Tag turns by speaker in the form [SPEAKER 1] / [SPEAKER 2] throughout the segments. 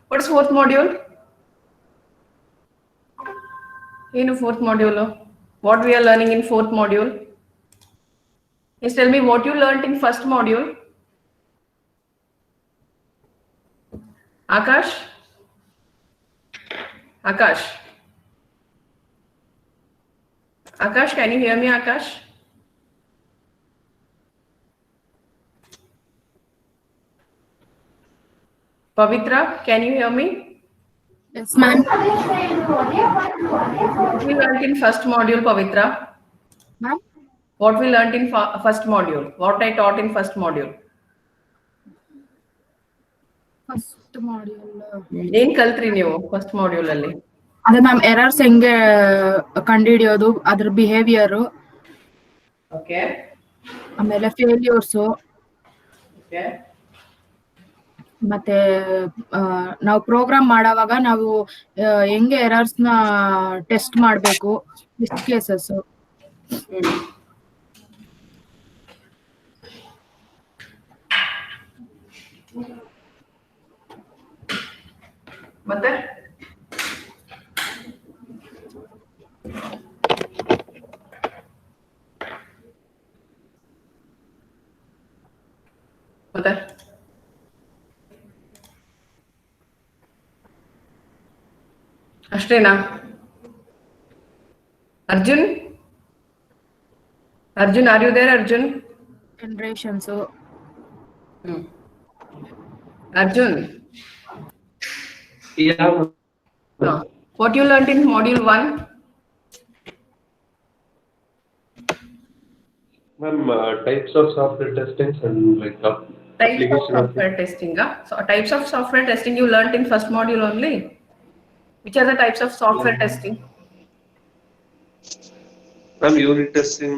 [SPEAKER 1] what is fourth module? In fourth module, what we are learning in fourth module? Just tell me what you learned in first module. Akash? Akash? Akash, can you hear me, Akash? Pavitra, can you hear me?
[SPEAKER 2] Yes, ma'am.
[SPEAKER 1] What we learned in first module, Pavitra?
[SPEAKER 2] Ma'am?
[SPEAKER 1] What we learned in first module? What I taught in first module?
[SPEAKER 2] First module.
[SPEAKER 1] ಏನ್ ಕಲ್ತ್ರಿ ನೀವು first module ಅಲ್ಲಿ?
[SPEAKER 2] ಅದೇ ma'am errors ಹೆಂಗೆ ಕಂಡುಹಿಡಿಯೋದು, ಅದ್ರ behaviour,
[SPEAKER 1] okay,
[SPEAKER 2] ಆಮೇಲೆ failures,
[SPEAKER 1] okay,
[SPEAKER 2] ಮತ್ತೆ ನಾವು program ಮಾಡೋವಾಗ ನಾವು ಹೆಂಗೆ ಎರರ್ಸ್ ನ ಟೆಸ್ಟ್ ಮಾಡಬೇಕು, ಟೆಸ್ಟ್ ಕೇಸಸ್.
[SPEAKER 1] ಮತ್ತೆ ಮತ್ತೆ ಅಷ್ಟೇನಾ? Arjun, Arjun, are you there Arjun?
[SPEAKER 2] Generations.
[SPEAKER 1] Arjun,
[SPEAKER 3] yeah.
[SPEAKER 1] what you learned in module 1?
[SPEAKER 3] Ma'am, types of software testing and like
[SPEAKER 1] Types of software testing. So types of software testing you learned in first module only. Which are the types of software testing?
[SPEAKER 3] Ma'am, unit testing.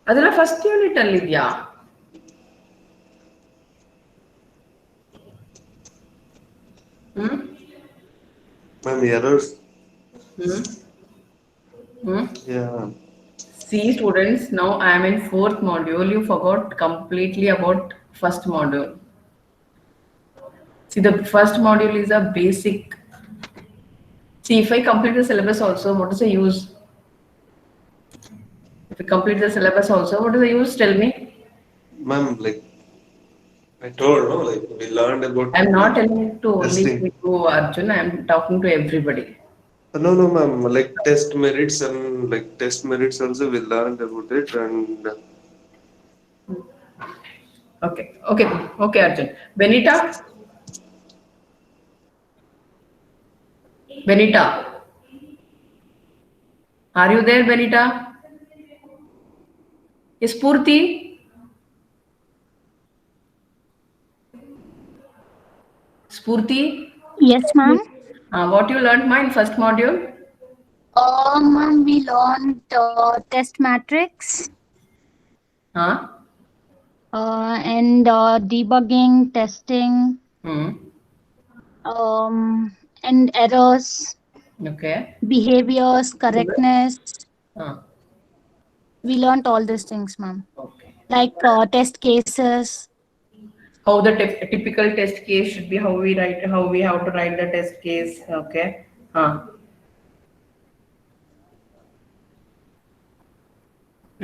[SPEAKER 1] ಅದೆಲ್ಲ first unit ಅಲ್ಲಿ ಇದೆಯಾ?
[SPEAKER 3] Ma'am, errors.
[SPEAKER 1] Yeah. See students, now I am in fourth module. You forgot completely about first module. See, the first module is a basic. See, if I complete the syllabus also, what is the use? If I complete the syllabus also, what is the use? Tell me.
[SPEAKER 3] Ma'am, like I told, no, like we learned about.
[SPEAKER 1] I'm not telling to only
[SPEAKER 3] testing.
[SPEAKER 1] you, Arjun. I'm talking to everybody.
[SPEAKER 3] No, ma'am. Like test merits and like test merits also we learned about it and.
[SPEAKER 1] Okay, Arjun. Benita. Are you there, Benita? Is Purti? Spurti?
[SPEAKER 4] Yes, ma'am.
[SPEAKER 1] What you learned, in first module?
[SPEAKER 4] Ma'am, we learned test matrix. And debugging, testing. And errors.
[SPEAKER 1] Okay.
[SPEAKER 4] Behaviors, correctness. We learned all these things, ma'am.
[SPEAKER 1] Okay.
[SPEAKER 4] Like test cases.
[SPEAKER 1] How the typical test case should be, how we have to write the test case. Okay.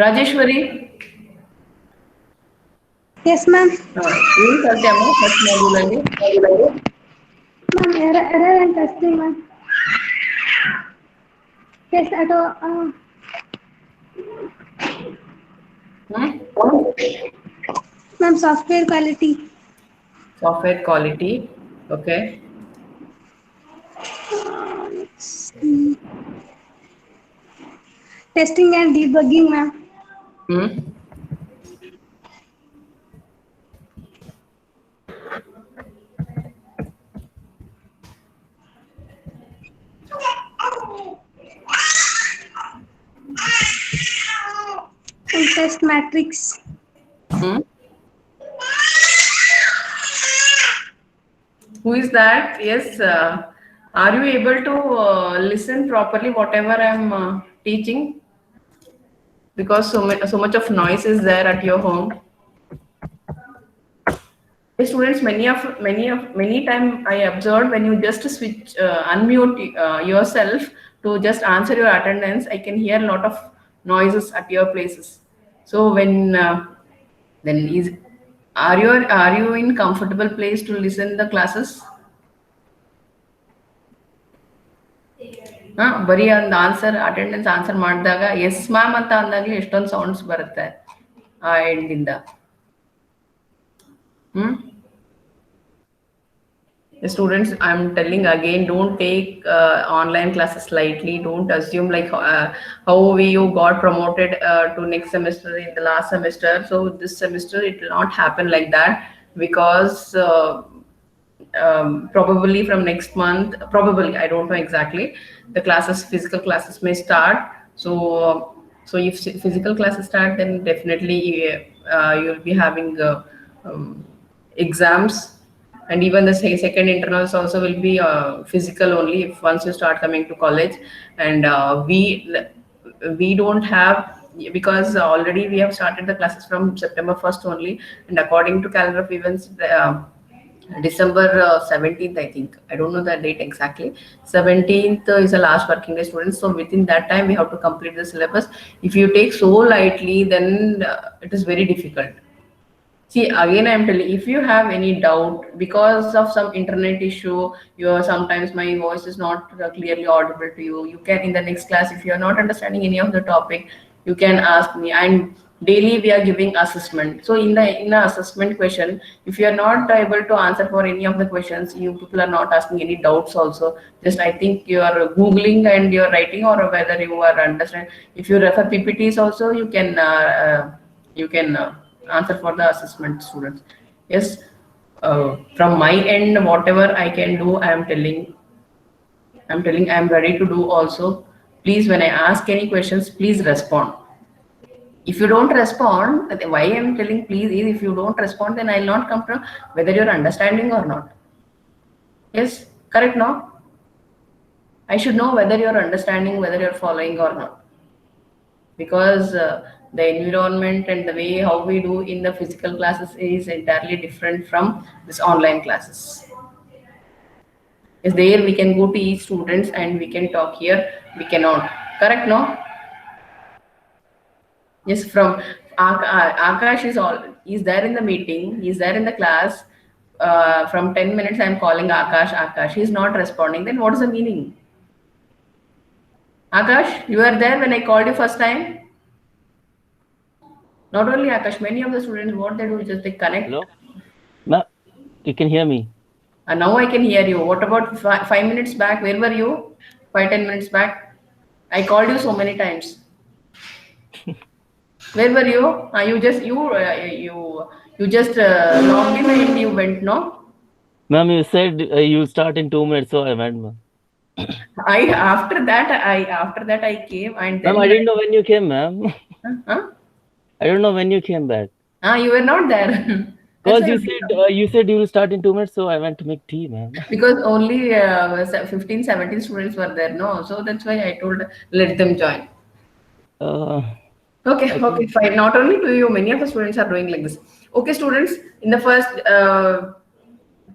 [SPEAKER 1] Rajeshwari.
[SPEAKER 5] Yes, ma'am.
[SPEAKER 1] ಏನು ಕಲ್ತ್ಯಮ್ಮ first module ಅಲ್ಲಿ?
[SPEAKER 5] Ma'am, error and testing, ma'am. Yes, ma'am, software quality.
[SPEAKER 1] Software quality. Okay.
[SPEAKER 5] Testing and debugging, ma'am. And test matrix.
[SPEAKER 1] Who is that? Yes. Are you able to listen properly whatever I'm teaching? Because so much of noise is there at your home. The students, many time I observed when you just switch unmute yourself to just answer your attendance, I can hear a lot of noises at your places. So when then is are you in comfortable place to listen the classes? ಬರೀ ಒಂದು answer attendance answer ಮಾಡಿದಾಗ yes ma'am ಅಂತ ಅಂದಾಗಲೇ ಎಷ್ಟೊಂದು sounds ಬರುತ್ತೆ ಆ ಎಂಡಿಂದ. The students, I'm telling again, don't take online classes lightly. Don't assume like how you got promoted to next semester in the last semester, so this semester it will not happen like that, because probably from next month, probably, I don't know exactly, the classes, physical classes may start. So if physical classes start, then definitely you'll be having um, exams, and even the second internals also will be physical only if once you start coming to college. And we don't have, because already we have started the classes from September 1st only, and according to calendar of events, December 17th, I think. I don't know the date exactly. 17th is the last working day, students. So within that time, we have to complete the syllabus. If you take so lightly, then it is very difficult. See, again, I'm telling, if you have any doubt because of some internet issue, sometimes my voice is not clearly audible to you. You can, in the next class, if you are not understanding any of the topic, you can ask me. And daily we are giving assessment. So in the assessment question, if you are not able to answer for any of the questions, you people are not asking any doubts also. Just I think you are googling and you are writing, or whether you are understand. If you refer PPTs also, you can answer for the assessment, students. Yes, from my end, whatever I can do, I am ready to do also. Please, when I ask any questions, please respond. If you don't respond, why I'm telling please is, if you don't respond, then I'll not come to whether you're understanding or not. Yes, correct, no? I should know whether you're understanding, whether you're following or not, because the environment and the way how we do in the physical classes is entirely different from this online classes. Is there we can go to each students and we can talk, here we cannot, correct, no? Yes, from Akash is there in the meeting, he's there in the class. From 10 minutes I'm calling Akash, he's not responding. Then what is the meaning? Akash, you are there when I called you first time? Not only Akash, many of the students, what they do is just they connect.
[SPEAKER 6] Hello? Ma'am, you can hear me?
[SPEAKER 1] And now I can hear you. What about 5 minutes back? Where were you? 5-10 minutes back? I called you so many times. Where were you? You just logged in and you went, no?
[SPEAKER 6] Ma'am, you said you'll start in 2 minutes, so I went, ma'am.
[SPEAKER 1] After that I came, and then
[SPEAKER 6] Ma'am, I didn't know when you came, ma'am.
[SPEAKER 1] Huh?
[SPEAKER 6] I don't know when you came back.
[SPEAKER 1] You were not there.
[SPEAKER 6] Because
[SPEAKER 1] That's
[SPEAKER 6] you said you will start in 2 minutes, so I went to make tea, ma'am.
[SPEAKER 1] because only 15-17 students were there, no? So that's why I told let them join. Okay, fine. Not only to you, many of the students are doing like this. Okay, students, in the first,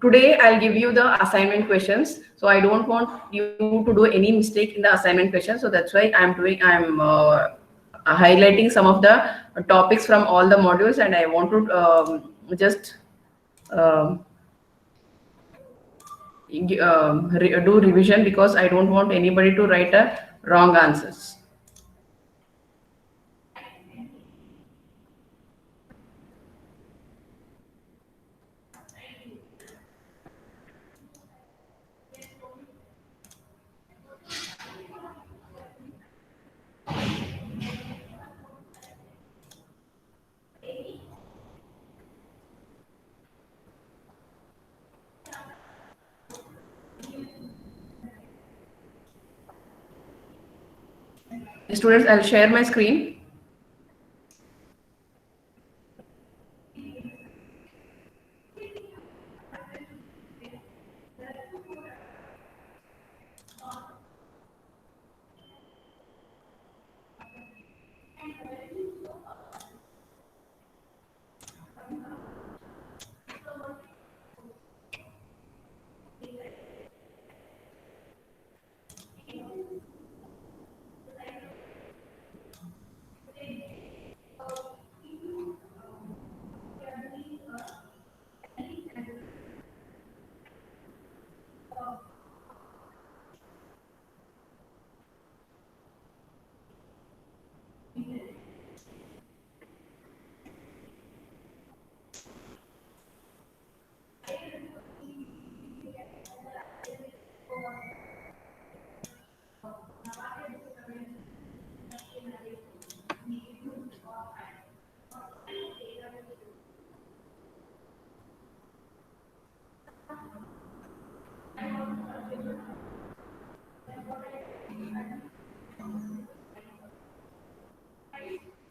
[SPEAKER 1] today I'll give you the assignment questions. So I don't want you to do any mistake in the assignment questions. So that's why I'm highlighting some of the topics from all the modules, and I want to just do revision, because I don't want anybody to write wrong answers. Students, I'll share my screen.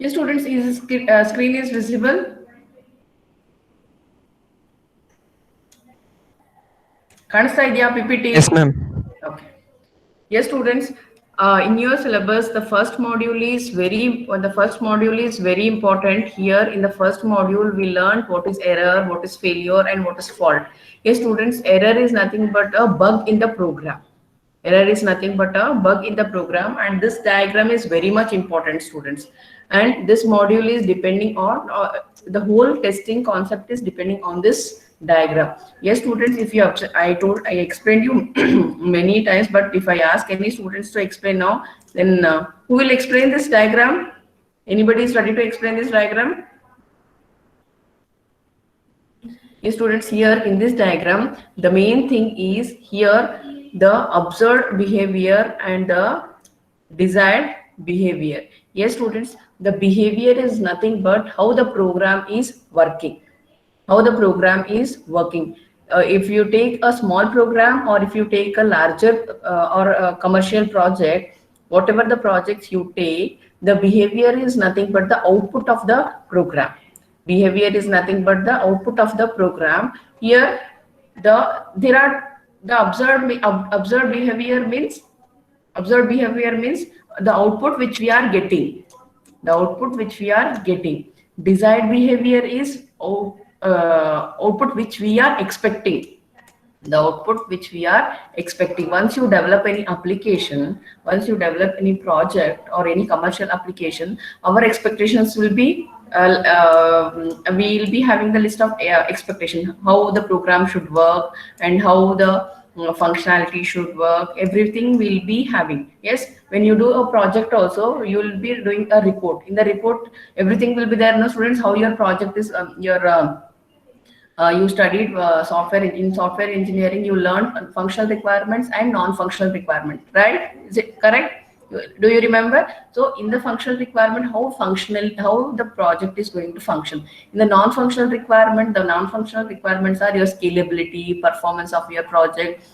[SPEAKER 1] Yes, students, is screen is visible? ಕಾಣಿಸ್ತಾ ಇದೆಯಾ PPT?
[SPEAKER 7] Yes, ma'am.
[SPEAKER 1] Okay. Yes, students, in your syllabus, the first module is very important. Here in the first module, we learned what is error, what is failure, and what is fault. Yes, students, error is nothing but a bug in the program. Error is nothing but a bug in the program, and this diagram is very much important, students. And this module is depending on the whole testing concept is depending on this diagram. Yes, students, if you I explained you many times, but if I ask any students to explain now, then who will explain this diagram? Anybody is ready to explain this diagram? Yes, students, here in this diagram, the main thing is here the observed behavior and the desired behavior. Yes, students, the behavior is nothing but how the program is working. How the program is working. If you take a small program or if you take a larger or a commercial project, whatever the projects you take, the behavior is nothing but the output of the program. Behavior is nothing but the output of the program. Here, there are the observed behavior means the output which we are getting. The output which we are getting. Desired behavior is output which we are expecting. The output which we are expecting. Once you develop any application, once you develop any project or any commercial application, our expectations will be we will be having the list of expectation, how the program should work and how the functionality should work. Everything will be having. Yes, when you do a project also, you will be doing a report. In the report, everything will be there. No, students, how your project is you studied software engineering. You learned functional requirements and non-functional requirements, right? Is it correct? Do you remember? So in the functional requirement, how the project is going to function. In the non-functional requirement, the non-functional requirements are your scalability, performance of your project,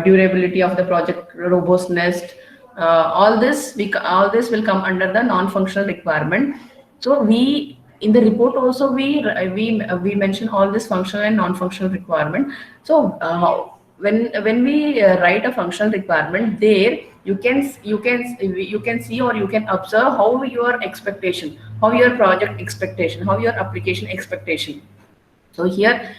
[SPEAKER 1] durability of the project, robustness. All this will come under the non-functional requirement. So in the report also we mention all this functional and non-functional requirement. So when we write a functional requirement, there you can see or you can observe how your expectation, how your project expectation, how your application expectation. So here,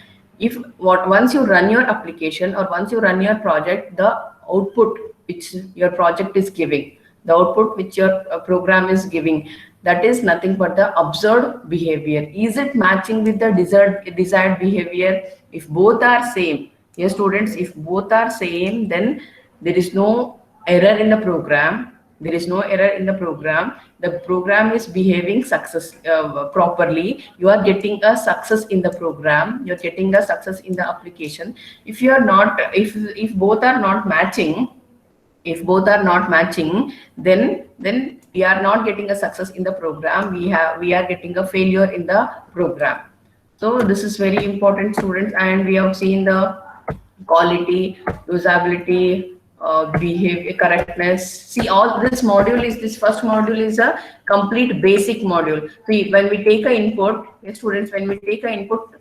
[SPEAKER 1] once you run your application or once you run your project, the output which your project is giving, the output which your program is giving, that is nothing but the observed behavior. Is it matching with the desired behavior? If both are same, yes, students, if both are same, then there is no error in the program. There is no error in the program. The program is behaving properly. You are getting a success in the program. You're getting a success in the application. If you are not, if both are not matching, then we are not getting a success in the program. We are getting a failure in the program. So this is very important, students. And we have seen the quality, usability, behavior, correctness. See, all this first module is a complete basic module. See, when we take an input, students, when we take an input,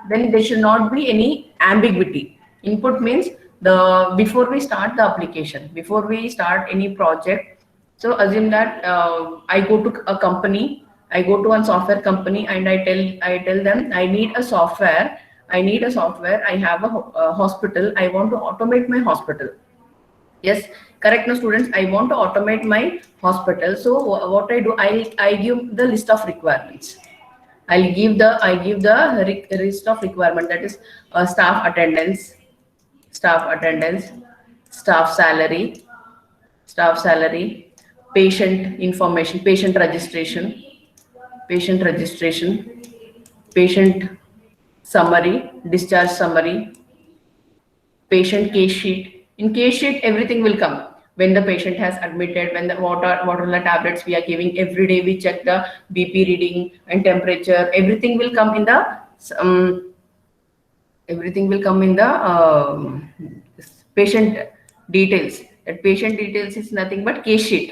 [SPEAKER 1] then there should not be any ambiguity. Input means before we start the application, before we start any project. So assume that I go to a company, I go to one software company, and I tell them I need a software. I have a hospital. I want to automate my hospital. Yes, correct, no, students. I want to automate my hospital. So what I do, I give the list of requirements. I give the list of requirement, that is staff attendance, staff salary, patient information, patient registration, patient summary, discharge summary, patient case sheet. In case sheet, everything will come. When the patient has admitted, what are the tablets we are giving every day, we check the BP reading and temperature. Everything will come in the patient details. That patient details is nothing but case sheet.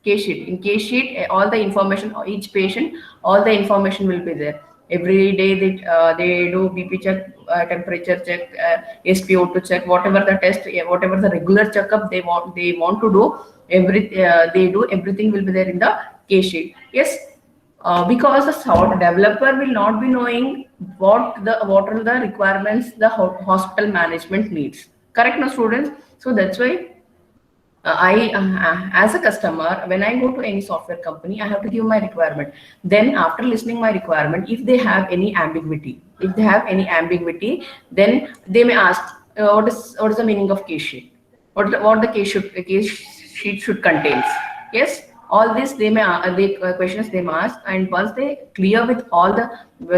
[SPEAKER 1] Case sheet. In case sheet, all the information, each patient, all the information will be there. Every day they do BP check, temperature check, SpO2 check, whatever the test, whatever the regular checkup they want to do, they do everything will be there in the case sheet. Yes, because the developer will not be knowing what are the requirements the hospital management needs. Correct, no students? So that's why as a customer, when I go to any software company, I have to give my requirement. Then after listening my requirement, if they have any ambiguity, then they may ask, what is the meaning of case sheet? What the case sheet should contains? Yes, all this they may questions they may ask, and once they clear with all the,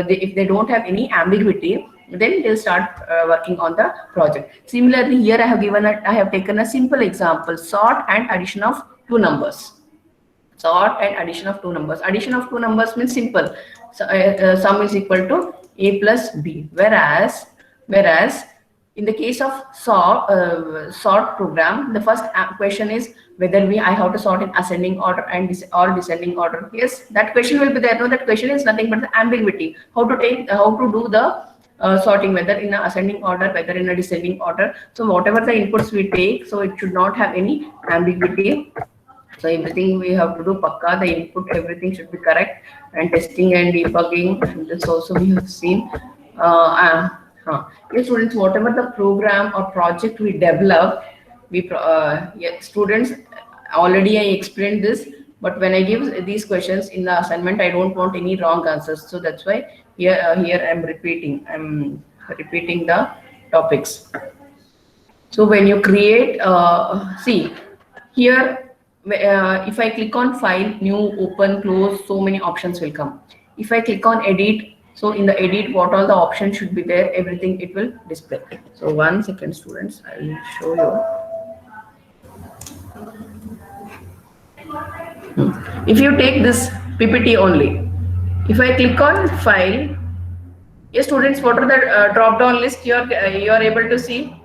[SPEAKER 1] if they don't have any ambiguity, then they'll start working on the project. Similarly, here I have taken a simple example: sort and addition of two numbers. Sort and addition of two numbers. Addition of two numbers means simple. So, sum is equal to a plus b. Whereas in the case of sort program, the first question is whether I have to sort in ascending order and or descending order. Yes, that question will be there. No, that question is nothing but the ambiguity. How to do the sorting, whether in a ascending order, whether in a descending order. So whatever the inputs we take, so it should not have any ambiguity. So everything we have to do pakka, the input, everything should be correct, and testing and debugging, and this also we have seen. Yes, students, whatever the program or project we develop, students, already I explained this, but when I give these questions in the assignment, I don't want any wrong answers. So that's why here I'm repeating the topics. So when you create, see here, if I click on file, new, open, close, so many options will come. If I click on edit, so in the edit, what all the options should be there, everything it will display. So 1 second, students, I will show you. If you take this PPT only, if I click on file, yes, students, what are the drop down list you are able to see?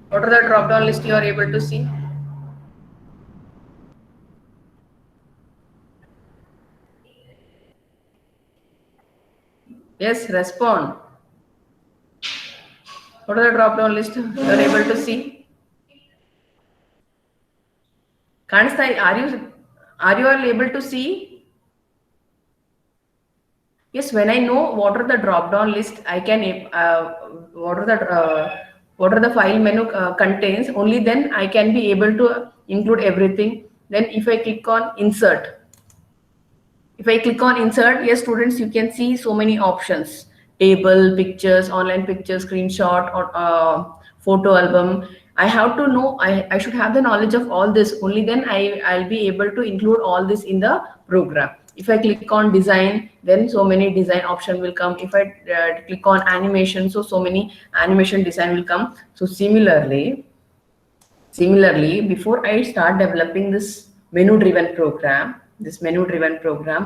[SPEAKER 1] What are the drop down list you are able to see? Yes, respond. What are the drop down list you are able to see? Are you all able to see? Yes, when I know what are the drop down list, I can what are the file menu contains, only then I can be able to include everything. Then if I click on insert, yes, students, you can see so many options: table, pictures, online pictures, screenshot, or photo album. I have to know, I should have the knowledge of all this, only then I'll be able to include all this in the program. If I click on design, then so many design option will come. If I click on animation, so many animation design will come. So similarly, before I start developing this menu driven program,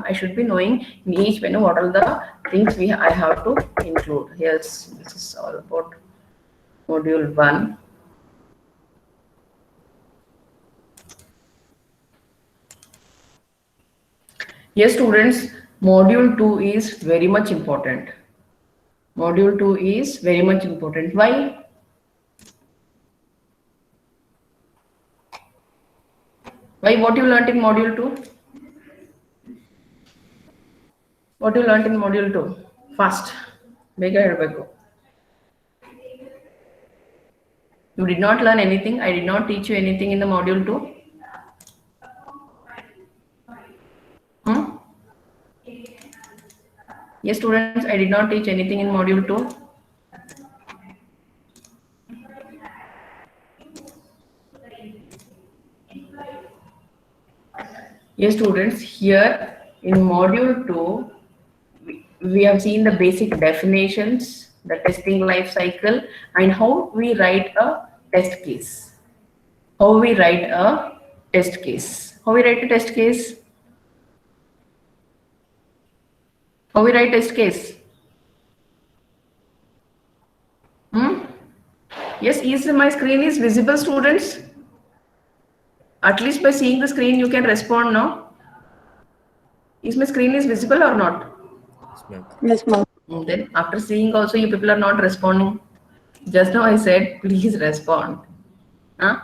[SPEAKER 1] I should be knowing in each menu what are the things I have to include. Yes, this is all about module 1. Yes, students, module 2 is very much important. Module 2 is very much important. Why? What you learned in module 2? What you learned in module 2? Fast. You did not learn anything. I did not teach you anything in the module 2. Yes, students, I did not teach anything in module 2. Yes, students, here in module 2, we have seen the basic definitions, the testing life cycle, and how we write a test case. How we write a test case? Yes, is my screen is visible, students? At least by seeing the screen, you can respond now. Is my screen is visible or not?
[SPEAKER 5] Yes, ma'am.
[SPEAKER 1] Then after seeing also, you people are not responding. Just now I said, please respond. Huh?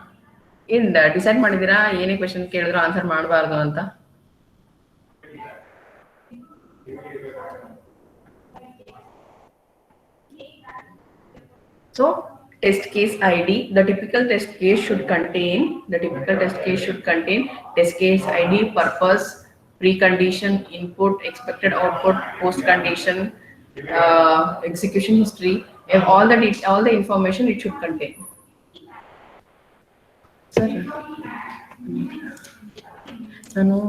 [SPEAKER 1] In decide ಮಾಡಿದಿರಾ ಏನೇ question ಕೇಳಿದ್ರು answer ಮಾಡಬಾರ್ದು ಅಂತ. So test case ID, the typical test case should contain test case ID, purpose, precondition, input, expected output, post condition, execution history, and all the information it should contain. Sir, no.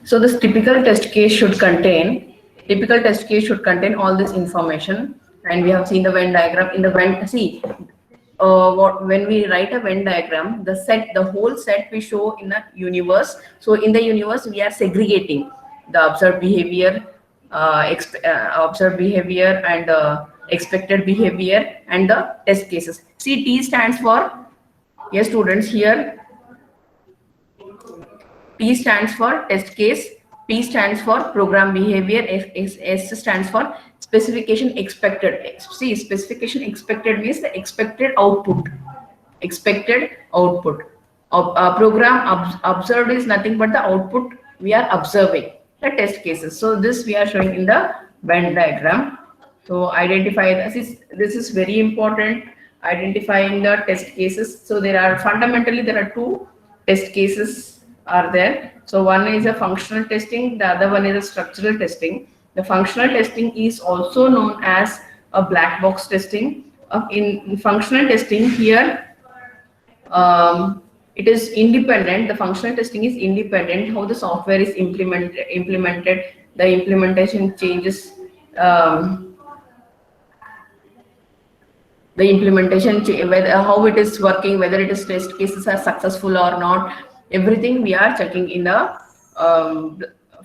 [SPEAKER 1] So this typical test case should contain all this information, and we have seen the Venn diagram. In the Venn, see, when we write a Venn diagram, the whole set we show in a universe. So in the universe, we are segregating the observed behavior, and expected behavior and the test cases. See, T stands for, yes, students, here T stands for test case, P stands for program behavior, S stands for specification expected. See, specification expected means the expected output. Program observed is nothing but the output we are observing, the test cases. So this we are showing in the Venn diagram. So identify this is very important, identifying the test cases. So there are two test cases are there. So one is a functional testing, the other one is a structural testing. The functional testing is also known as a black box testing. In functional testing, here it is independent. The functional testing is independent. How the software is implemented, the implementation changes. How it is working, whether it is test cases are successful or not, everything we are checking in the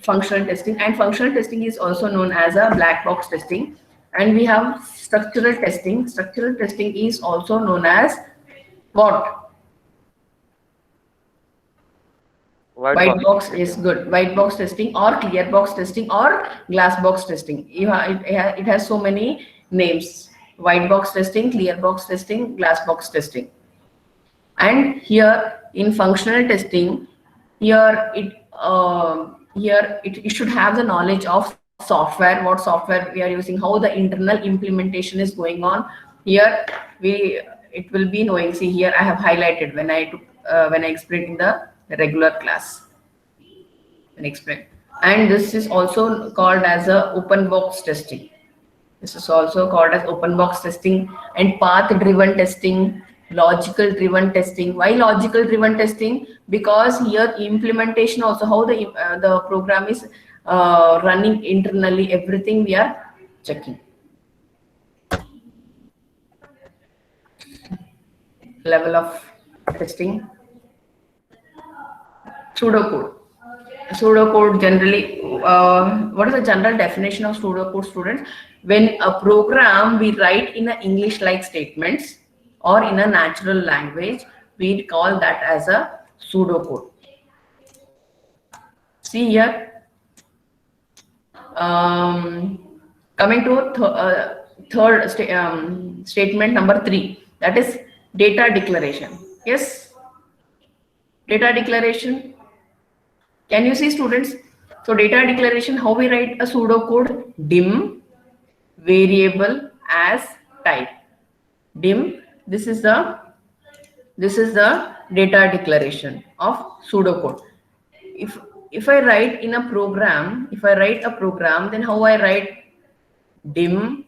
[SPEAKER 1] functional testing. And functional testing is also known as a black box testing. And we have structural testing. Structural testing is also known as what? White box is good. White box testing or clear box testing or glass box testing. It has so many names. White box testing, clear box testing, glass box testing. And here in functional testing, it should have the knowledge of software, what software we are using, how the internal implementation is going on. Here it will be knowing. See, here I have highlighted when I explained in the regular class. And this is also called as a open box testing. This is also called as open box testing and path driven testing, logical driven testing. Why logical driven testing? Because here implementation also, how the program is running internally, everything we are checking. Level of testing. Pseudocode. Pseudocode generally, what is the general definition of pseudocode, students? When a program we write in a English-like statements or in a natural language, we call that as a pseudocode. See here, coming to third statement number 3, that is data declaration. Yes, data declaration. Can you see, students? So data declaration, how we write a pseudocode? Dim variable as type. Dim. This is the data declaration of pseudocode. If I write in a program, then how I write? Dim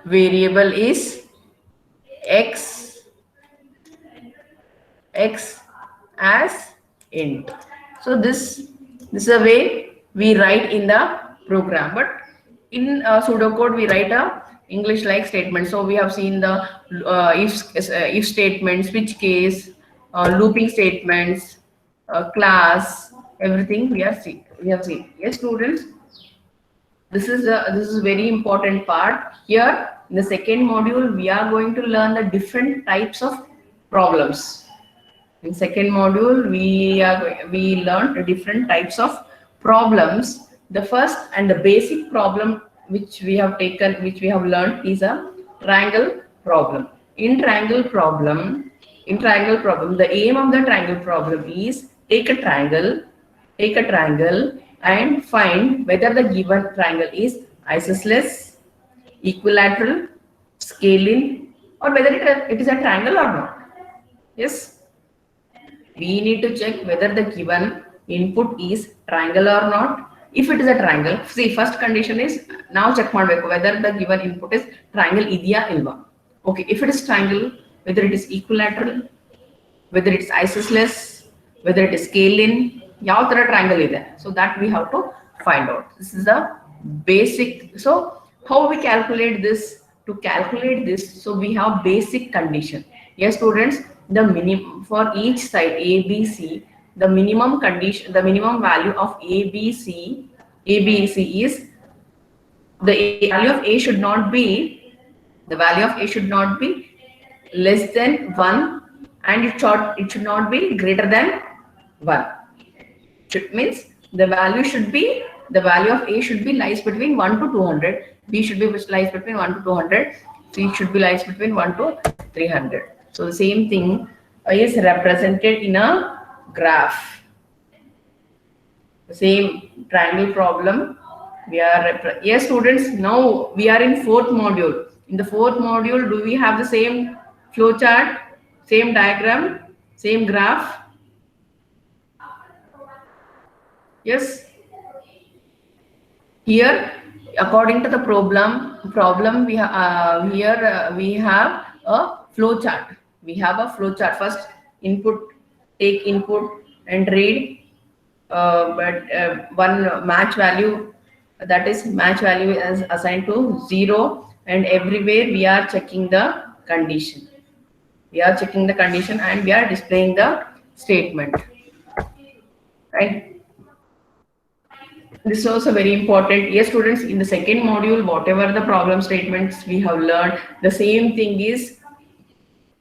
[SPEAKER 1] variable is x as int. So this is a way we write in the program, but in pseudocode we write a English like statement. So we have seen the if statements, switch case, looping statements, class, everything we have seen. Yes, students. This is very important part. Here in the second module, we are going to learn the different types of problems. In second module, we learned the different types of problems. The first and the basic problem which we have learned is a triangle problem. In triangle problem, the aim of the triangle problem is take a triangle and find whether the given triangle is isosceles, equilateral, scalene, or whether it is a triangle or not. Yes, we need to check whether the given input is triangle or not. If it is a triangle, see, first condition is now check whether the given input is triangle idya ilva. Okay, if it is triangle, whether it is equilateral, whether it is isosceles, whether it is scalene, ಯಾವ ತರ triangle ಇದೆ, so that we have to find out. This is the basic. So how we calculate this? To calculate this, so we have basic condition. Yes, students, the minimum for each side A, B, C, the minimum condition, the minimum value of A, B, C is the value of A should not be less than 1, and it should not be greater than 1. Means the value of A should be lies between 1 to 200, B should be lies between 1 to 200, C should be lies between 1 to 300. So the same thing is represented in a graph. The same triangle problem yes, students, now we are in fourth module. In the fourth module, do we have the same flow chart, same diagram, same graph? Yes. Here, according to the problem we have a flow chart. We have a flow chart. First, take input and read. One match value, that is match value is assigned to 0, and everywhere we are checking the condition. And we are displaying the statement. Right? This is also very important. Yes, students, in the second module, whatever the problem statements we have learned, the same thing is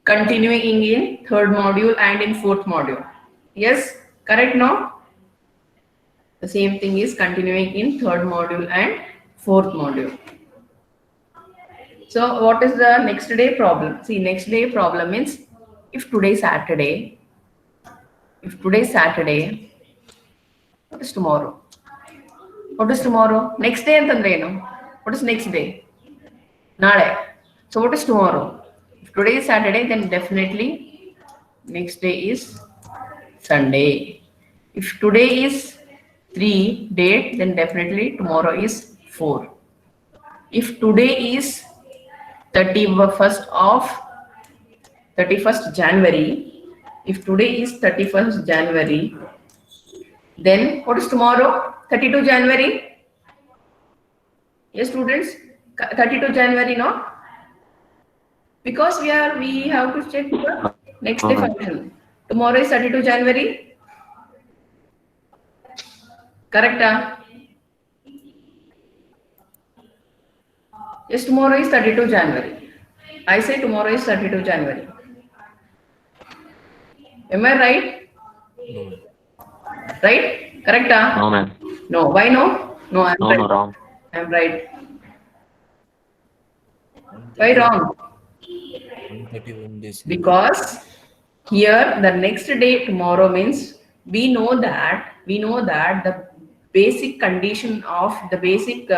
[SPEAKER 1] continuing in third module and in fourth module. Yes, correct now? The same thing is continuing in third module and fourth module. So what is the next day problem? See, next day problem means if today is Saturday, what is tomorrow? What is tomorrow? Next day antandre eno? What is next day? Nale. So what is tomorrow? If today is Saturday, then definitely next day is Sunday. If today is 3 date, then definitely tomorrow is 4. If today is 31st January, then what is tomorrow? 32 January. Yes, students, 32 January, no? Because we have to check the next day function. Tomorrow is 32 January. Correct? Yes, tomorrow is 32 January. I say tomorrow is 32 January. Am I right?
[SPEAKER 6] No.
[SPEAKER 1] Right? Correct?
[SPEAKER 6] No, ma'am.
[SPEAKER 1] No. Why no? No, I'm right.
[SPEAKER 6] No, wrong.
[SPEAKER 1] I'm right. Why wrong?
[SPEAKER 7] 131 days.
[SPEAKER 1] Because here the next day tomorrow means we know that the basic condition of the basic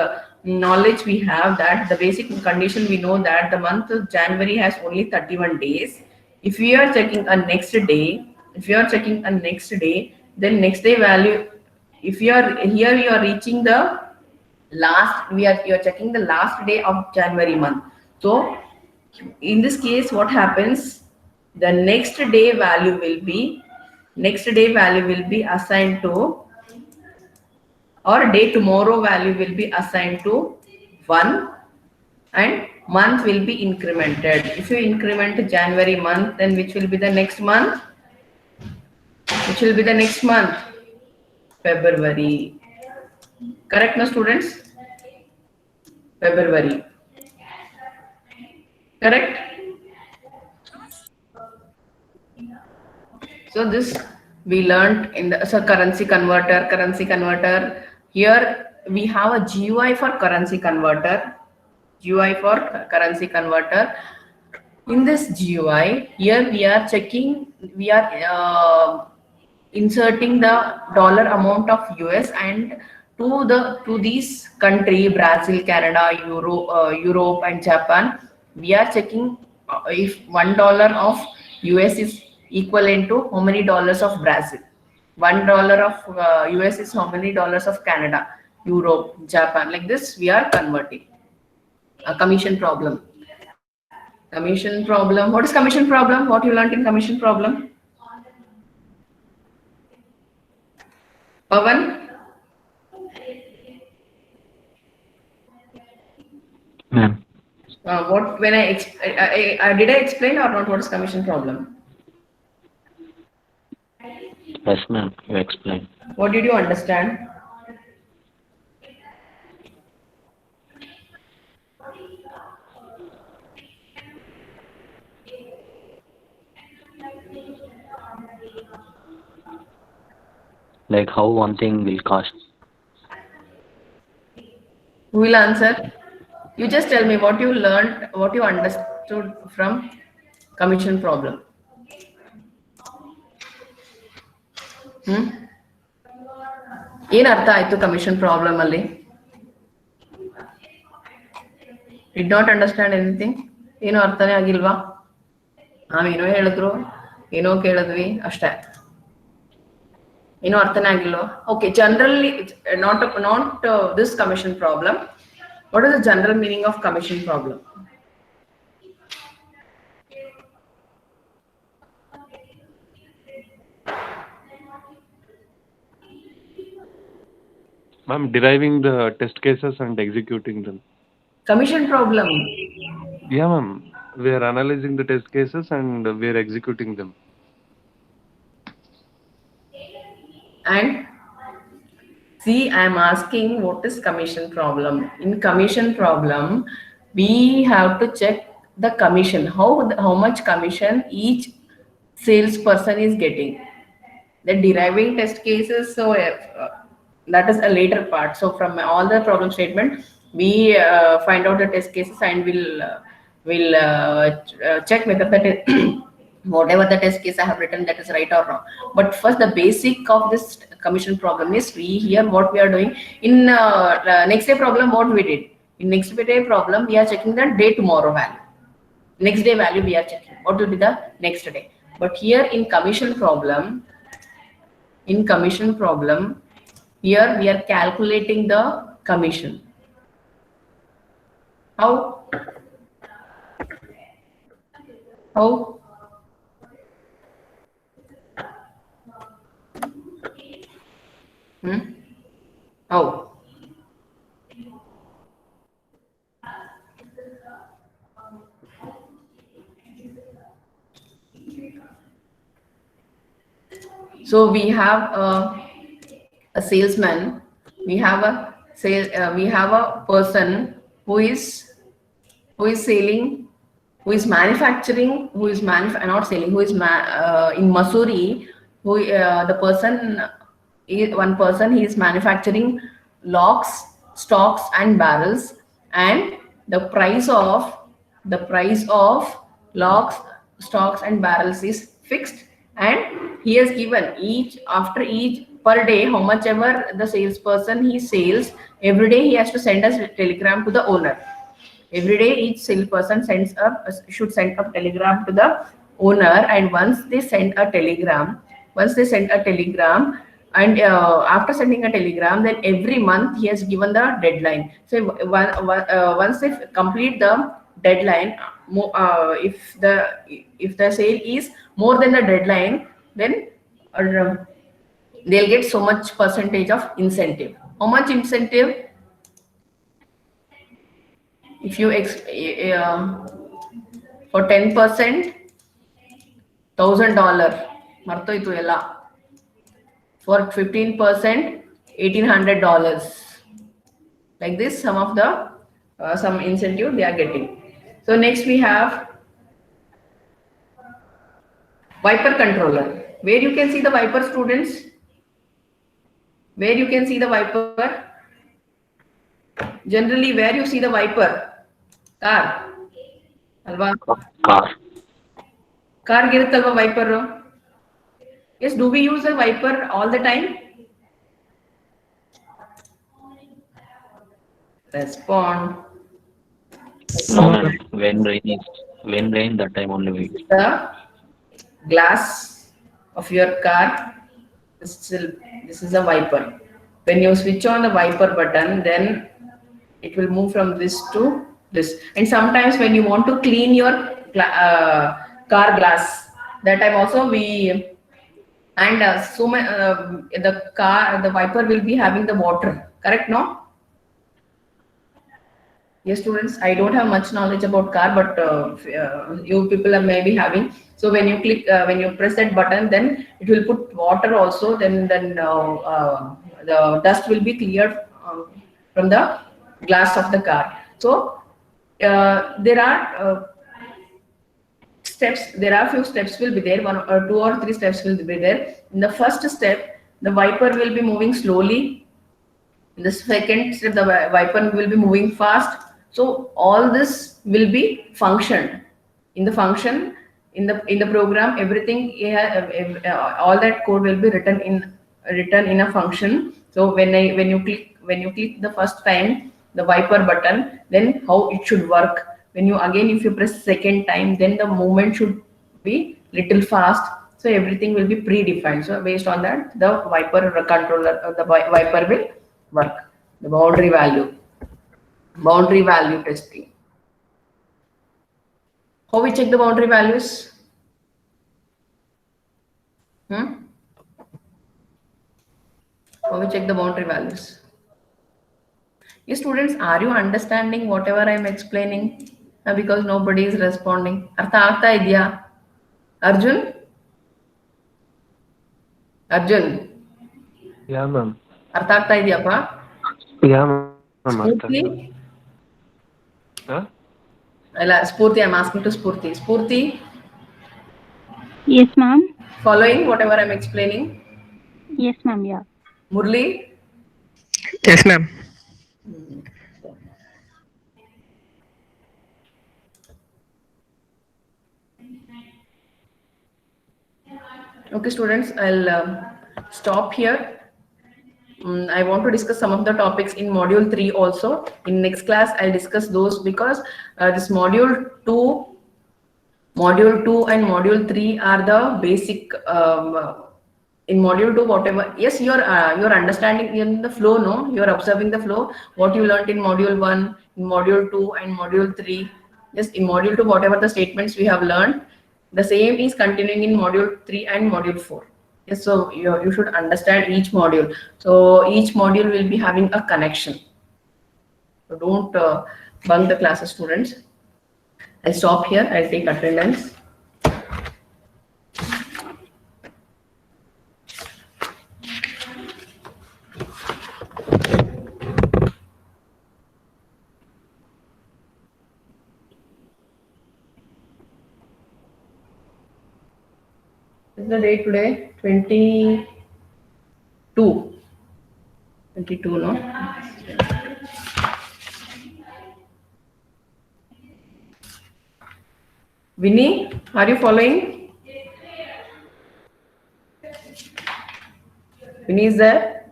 [SPEAKER 1] knowledge we have, that the basic condition we know that the month of January has only 31 days. If we are checking a next day, then next day value, if you are here, you are reaching the last, you are checking the last day of January month. So in this case, what happens? The next day value will be assigned to, or day tomorrow value will be assigned to 1, and month will be incremented. If you increment January month, then which will be the next month? Which will be the next month? February. Correct, no students? February. Correct? So this we learned in the currency converter. Here we have a GUI for currency converter. In this GUI, here we are checking, we are inserting the dollar amount of US, and to these country, Brazil, Canada, Europe and Japan, we are checking if $1 of US is equivalent to how many dollars of Brazil. $1 of US is how many dollars of Canada, Europe, Japan. Like this, we are converting. A commission problem. Commission problem. What is commission problem? What you learned in commission problem? Pavan?
[SPEAKER 6] Ma'am.
[SPEAKER 1] What when I did I explain or not? What is commission problem?
[SPEAKER 6] Yes, ma'am. You explained.
[SPEAKER 1] What did you understand?
[SPEAKER 6] Like how one thing will cost.
[SPEAKER 1] Who will answer? You just tell me what you learned, what you understood from commission problem. ಏನು ಅರ್ಥ ಆಯ್ತು commission problem ಅಲ್ಲಿ? Did not understand anything? ಏನೋ ಅರ್ಥನೇ ಆಗಿಲ್ವಾ? ನಾವೇನೋ ಹೇಳಿದ್ರು, ಏನೋ ಕೇಳಿದ್ವಿ ಅಷ್ಟೇ. ಏನೋ ಅರ್ಥನೇ ಆಗಿಲ್ವಾ? Okay, generally not this commission problem. What is the general meaning of commission problem?
[SPEAKER 3] Ma'am, deriving the test cases and executing them.
[SPEAKER 1] Commission problem.
[SPEAKER 3] Yeah, ma'am. We are analyzing the test cases and we are executing them.
[SPEAKER 1] And see, I am asking what is commission problem. In commission problem, we have to check the commission, how much commission each salesperson is getting. The deriving test cases, so that is a later part. So from all the problem statement, we find out the test cases and we'll check whether that is whatever the test case I have written, that is right or wrong. But first, the basic of this commission problem is what we are doing in next day problem. What we did in next day problem, we are checking the day tomorrow value. Next day value we are checking. What will be the next day? But here in commission problem, here we are calculating the commission. How? How? So we have a salesman. We have a person who is selling, who is manufacturing, not selling, who is in Missouri. One person he is manufacturing locks, stocks and barrels, and the price of locks, stocks and barrels is fixed, and he has given after each per day how much ever the salesperson he sales. Every day he has to send a telegram to the owner. Every day each salesperson should send a telegram to the owner, and once they send a telegram, and after sending a telegram, then every month he has given the deadline. So once they complete deadline, if the sale is more than the deadline, then they'll get so much percentage of incentive. How much incentive? If you for 10%, $1,000 martoitu ella. For 15%, $1,800. Like this, some of the some incentive they are getting. So next we have Viper controller. Where you can see the Viper, students? Where you can see the Viper? Generally, where you see the Viper? Car. Alva? Car giruttಲ್ವಾ Viper? Yes, do we use a Viper all the time? Respond.
[SPEAKER 6] No, ma'am. When rain, that time only we use.
[SPEAKER 1] The glass of your car, this is a Viper. When you switch on the Viper button, then it will move from this to this. And sometimes when you want to clean your car glass, that time also we, and the Viper will be having the water, correct? No? Yes, students, I don't have much knowledge about car, but you people are maybe having. So when you click, when you press that button, then it will put water also. Then the dust will be cleared from the glass of the car. So there are steps. There are few steps will be there. 1 or 2 or 3 steps will be there. In the first step, the Viper will be moving slowly. In the second step, the Viper will be moving fast. So all this will be functioned. In the function, in the program, everything, all that code will be written in a function. So when you click the first time the Viper button, then how it should work. When you if you press second time, then the movement should be little fast. So everything will be predefined. So based on that, the Viper controller, the Viper will work. The boundary value testing. How we check the boundary values? How we check the boundary values? Yes, students, are you understanding whatever I am explaining? Because nobody is responding. Artha aagta idya? Arjun?
[SPEAKER 3] Yeah, ma'am.
[SPEAKER 1] Artha aagta idya pa?
[SPEAKER 3] Yeah, ma'am.
[SPEAKER 1] Spurti?
[SPEAKER 3] Huh?
[SPEAKER 1] Spurti, I'm asking to Spurti. Spurti,
[SPEAKER 4] Yes, ma'am.
[SPEAKER 1] following whatever I'm explaining?
[SPEAKER 4] Yes, ma'am. Yeah.
[SPEAKER 1] Murli?
[SPEAKER 8] Yes, ma'am.
[SPEAKER 1] Okay, students, I'll stop here. I want to discuss some of the topics in module 3 also. In next class, I'll discuss those because this module 2 and module 3 are the basic. In module 2, whatever, yes, you're understanding in the flow, no? You're observing the flow, what you learned in module 1, in module 2 and module 3. Yes, in module 2, whatever the statements we have learned, the same is continuing in module 3 and module 4. Yes, so you should understand each module. So each module will be having a connection. So don't bunk the classes, students. I'll stop here. I'll take attendance. Is the date today? 22. 22, no? Vinny, are you following? Vinny is there?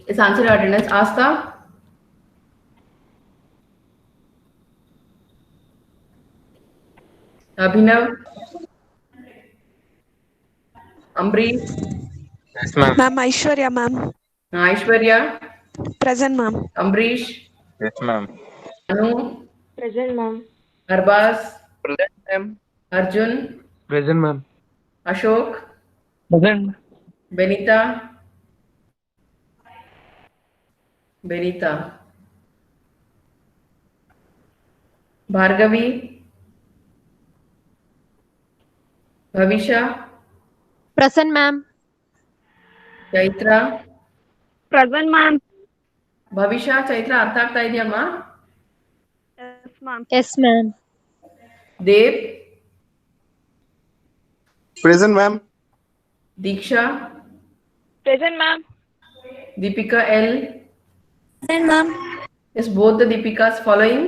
[SPEAKER 1] Is answer your attendance. Asta? Abhinav? Ambri?
[SPEAKER 8] Yes, ma'am.
[SPEAKER 9] Ma'am, Aishwarya, ma'am.
[SPEAKER 1] Aishwarya?
[SPEAKER 5] Present, ma'am.
[SPEAKER 1] Ambrish,
[SPEAKER 6] Yes, ma'am.
[SPEAKER 1] Anu,
[SPEAKER 5] Present, ma'am.
[SPEAKER 1] Arbaz,
[SPEAKER 8] Present, ma'am.
[SPEAKER 1] Arjun,
[SPEAKER 8] Present, ma'am.
[SPEAKER 1] Ashok,
[SPEAKER 8] Present.
[SPEAKER 1] Benita, Benita, Bhargavi, Bhavisha,
[SPEAKER 5] Present, ma'am.
[SPEAKER 1] Chaitra,
[SPEAKER 5] Present, ma'am.
[SPEAKER 1] ಭವಿಷ್ಯ ಚೈತ್ರ ಅರ್ಥ ಆಗ್ತಾ ಇದೆಯಮ್ಮ?
[SPEAKER 5] Yes, ma'am. Yes, ma'am.
[SPEAKER 1] Dev,
[SPEAKER 9] Present, ma'am.
[SPEAKER 1] Diksha,
[SPEAKER 5] Present, ma'am.
[SPEAKER 1] Deepika L.
[SPEAKER 5] Present, ma'am.
[SPEAKER 1] Is both the Deepikas following?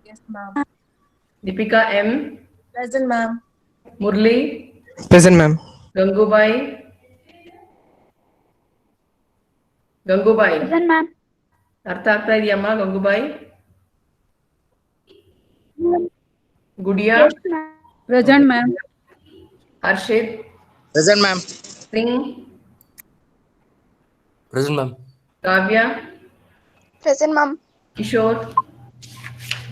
[SPEAKER 5] Yes, ma'am.
[SPEAKER 1] Deepika M.
[SPEAKER 5] Present, ma'am.
[SPEAKER 1] Murli,
[SPEAKER 8] Present, ma'am.
[SPEAKER 1] Gangubai, Gangubai.
[SPEAKER 5] Present, ma'am.
[SPEAKER 1] ಅರ್ಥ ಆಗ್ತಾ ಇದೆಯಮ್ಮ Gangubai? Gudiya,
[SPEAKER 2] present ma'am.
[SPEAKER 1] Harshit,
[SPEAKER 9] Present, ma'am.
[SPEAKER 1] Singh,
[SPEAKER 7] Present, ma'am.
[SPEAKER 1] Kavya,
[SPEAKER 5] Present, ma'am.
[SPEAKER 1] Kishore,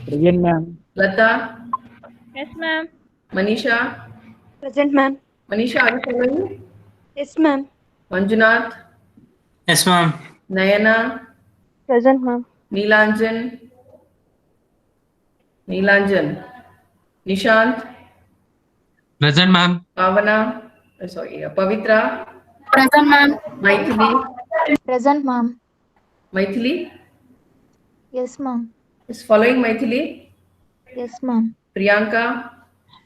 [SPEAKER 8] Present, ma'am.
[SPEAKER 1] Lata,
[SPEAKER 5] Yes, ma'am.
[SPEAKER 1] Manisha.
[SPEAKER 5] Present, ma'am.
[SPEAKER 1] Manisha are you following?
[SPEAKER 5] Yes, ma'am.
[SPEAKER 1] Manjunath,
[SPEAKER 6] Yes, ma'am.
[SPEAKER 1] Nayana,
[SPEAKER 5] Present, ma'am.
[SPEAKER 1] Neelanjan, Neelanjan, Nishant,
[SPEAKER 6] Present, ma'am.
[SPEAKER 1] Pavana, sorry Pavitra,
[SPEAKER 2] present ma'am.
[SPEAKER 1] Maithili,
[SPEAKER 5] Present, ma'am.
[SPEAKER 1] Maithili
[SPEAKER 5] Yes, ma'am.
[SPEAKER 1] is following Maithili.
[SPEAKER 5] Yes, ma'am.
[SPEAKER 1] Priyanka,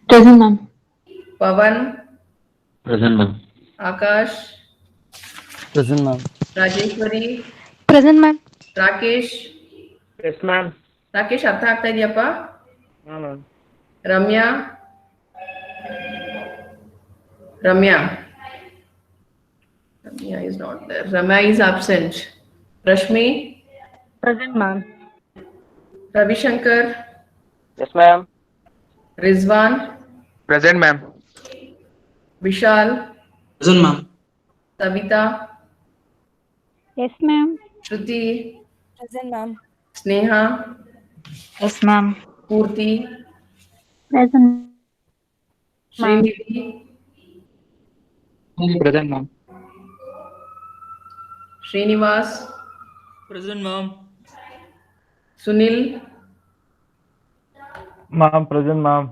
[SPEAKER 5] Present, ma'am.
[SPEAKER 1] Pavan,
[SPEAKER 6] Present, ma'am.
[SPEAKER 1] Akash,
[SPEAKER 7] Present, ma'am.
[SPEAKER 1] Rajeshwari,
[SPEAKER 5] Present, ma'am.
[SPEAKER 1] Rakesh.
[SPEAKER 8] Yes, ma'am.
[SPEAKER 1] Rakesh ಅರ್ಥ ಆಗ್ತಾ ಇದೆಯಪ್ಪ?
[SPEAKER 8] No, ma'am.
[SPEAKER 1] Ramya, Ramya is not there. Ramya is absent. Rashmi,
[SPEAKER 5] Present, ma'am.
[SPEAKER 1] Ravi Shankar,
[SPEAKER 8] Yes, ma'am.
[SPEAKER 1] Rizwan,
[SPEAKER 8] Present, ma'am.
[SPEAKER 1] Vishal,
[SPEAKER 6] Present, ma'am.
[SPEAKER 1] Savita,
[SPEAKER 4] Yes, ma'am.
[SPEAKER 1] Shruti,
[SPEAKER 5] Present, ma'am.
[SPEAKER 1] Sneha,
[SPEAKER 4] Yes, ma'am.
[SPEAKER 1] Purti,
[SPEAKER 4] Present.
[SPEAKER 1] Srinidhi,
[SPEAKER 8] Present, ma'am.
[SPEAKER 1] Srinivas,
[SPEAKER 7] Present, ma'am.
[SPEAKER 1] Sunil,
[SPEAKER 8] Ma'am, present, ma'am.